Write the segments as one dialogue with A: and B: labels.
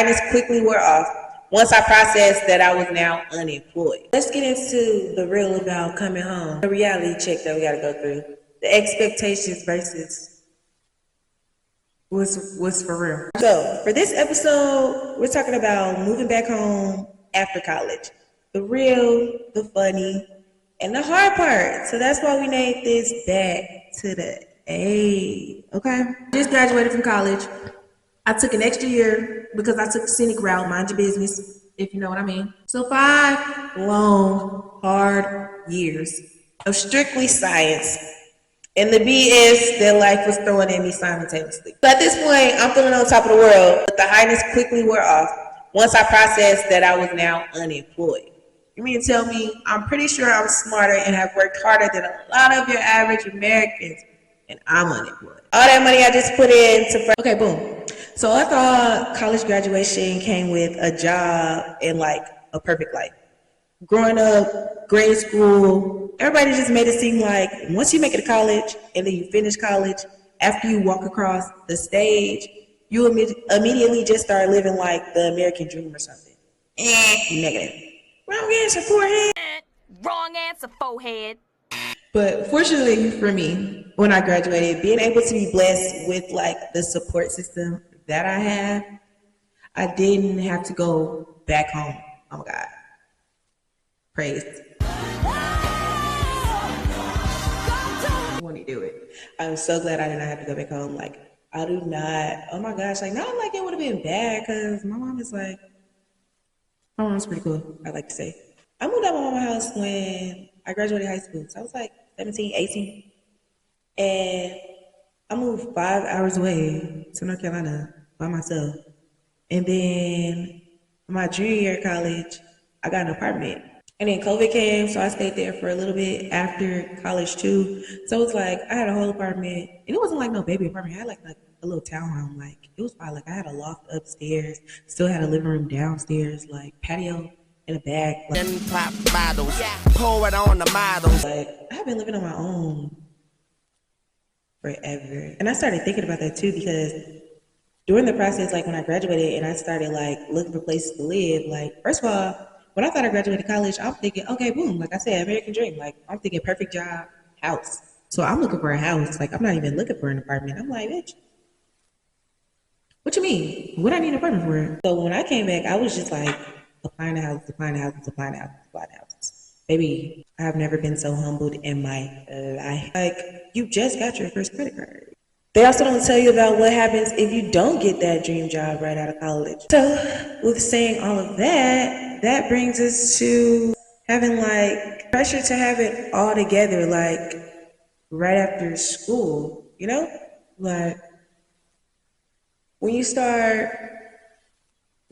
A: highness quickly wore off once I processed that I was now unemployed. Let's get into the real about coming home. The reality check that we gotta go through. The expectations versus what's for real. So for this episode, we're talking about moving back home after college. The real, the funny, and the hard part. So that's why we named this Back to the A. Okay? Just graduated from college. I took an extra year because I took the scenic route, mind your business, if you know what I mean. So 5 long, hard years of strictly science and the BS that life was throwing at me simultaneously. So at this point, I'm feeling on top of the world, but the highness quickly wore off once I processed that I was now unemployed. You mean to tell me I'm pretty sure I'm smarter and have worked harder than a lot of your average Americans, and I'm unemployed. All that money I just put into okay, boom. So I thought college graduation came with a job and like a perfect life. Growing up, grade school, everybody just made it seem like once you make it to college and then you finish college, after you walk across the stage, you immediately just start living like the American dream or something. Negative. Wrong answer, forehead.
B: Wrong answer, forehead.
A: But fortunately for me, when I graduated, being able to be blessed with like the support system that I have, I didn't have to go back home. Oh my God. Praise. When you do it. I'm so glad I did not have to go back home. Like, I do not, oh my gosh, like not like it would have been bad because my mom is like, my mom's pretty cool, I like to say. I moved out of my mama's house when I graduated high school. So I was like 17, 18. And I moved 5 hours away to North Carolina by myself. And then my junior year of college, I got an apartment. And then COVID came, so I stayed there for a little bit after college too. So it was like I had a whole apartment, and it wasn't like no baby apartment. I had like a little townhome. Like it was probably like I had a loft upstairs, still had a living room downstairs, like patio in the back. Like,
C: pop bottles, pour it on the models.
A: Like I've been living on my own forever, and I started thinking about that too because during the process, like when I graduated and I started like looking for places to live, like first of all, when I thought I graduated college, I'm thinking, okay, boom, like I said, American dream. Like I'm thinking perfect job, house. So I'm looking for a house. Like I'm not even looking for an apartment. I'm like, bitch, what you mean? What I need an apartment for? So when I came back, I was just like applying to houses, applying to houses, applying to houses, applying to houses. Baby, I've never been so humbled in my life. Like you just got your first credit card. They also don't tell you about what happens if you don't get that dream job right out of college. So with saying all of that, that brings us to having like pressure to have it all together, like right after school, you know? Like when you start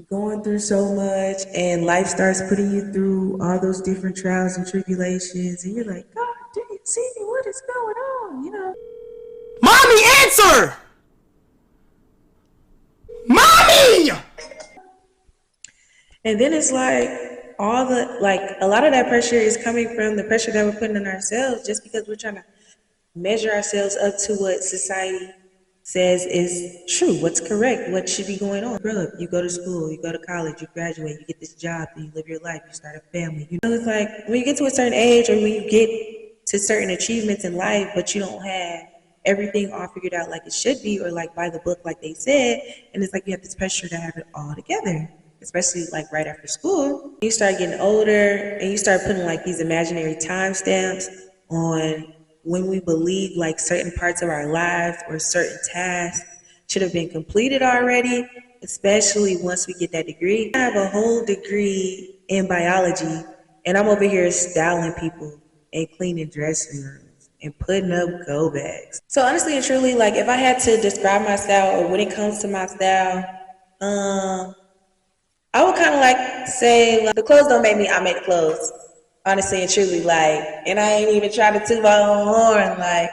A: going through so much and life starts putting you through all those different trials and tribulations and you're like, God, do you see me? What is going on? You know?
C: Mommy, answer! Mommy!
A: And then it's like all the like a lot of that pressure is coming from the pressure that we're putting on ourselves just because we're trying to measure ourselves up to what society says is true, what's correct, what should be going on. Grow up, you go to school, you go to college, you graduate, you get this job, you live your life, you start a family. You know, it's like when you get to a certain age or when you get to certain achievements in life, but you don't have everything all figured out like it should be or like by the book like they said, and it's like you have this pressure to have it all together, especially like right after school. You start getting older and you start putting like these imaginary timestamps on when we believe like certain parts of our lives or certain tasks should have been completed already, especially once we get that degree. I have a whole degree in biology and I'm over here styling people and cleaning dressing rooms and putting up go bags. So honestly and truly, like if I had to describe my style or when it comes to my style, I would kind of like say like, the clothes don't make me, I make the clothes. Honestly and truly, like, and I ain't even trying to toot my own horn, like,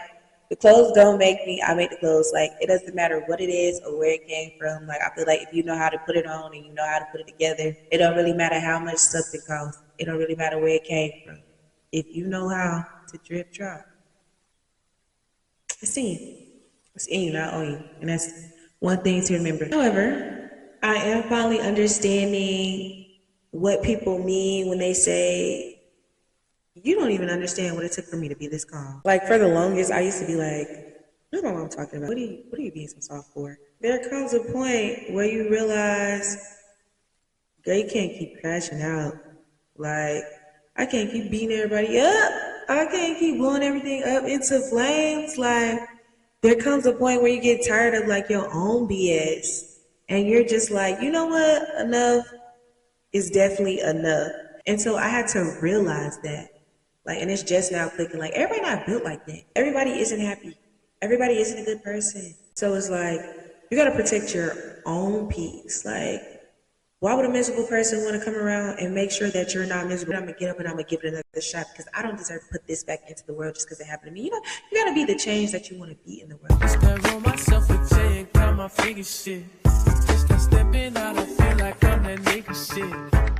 A: the clothes don't make me, I make the clothes. Like, it doesn't matter what it is or where it came from. Like, I feel like if you know how to put it on and you know how to put it together, it don't really matter how much something costs. It don't really matter where it came from. If you know how to drip drop, it's in you. It's in you, not on you. And that's one thing to remember. However, I am finally understanding what people mean when they say, you don't even understand what it took for me to be this calm. Like, for the longest, I used to be like, what am I talking about? What are you being so soft for? There comes a point where you realize, girl, you can't keep crashing out. Like, I can't keep beating everybody up. I can't keep blowing everything up into flames. Like, there comes a point where you get tired of like your own BS. And you're just like, you know what? Enough is definitely enough. And so I had to realize that. Like, and it's just now clicking. Like, everybody not built like that. Everybody isn't happy. Everybody isn't a good person. So it's like, you gotta protect your own peace. Like, why would a miserable person want to come around and make sure that you're not miserable? I'm gonna get up and I'm gonna give it another shot because I don't deserve to put this back into the world just because it happened to me. You know, you gotta be the change that you want to be in the world.
D: Step on myself a J and count my fingers shit. Just not stepping out, I feel like I'm that nigga shit.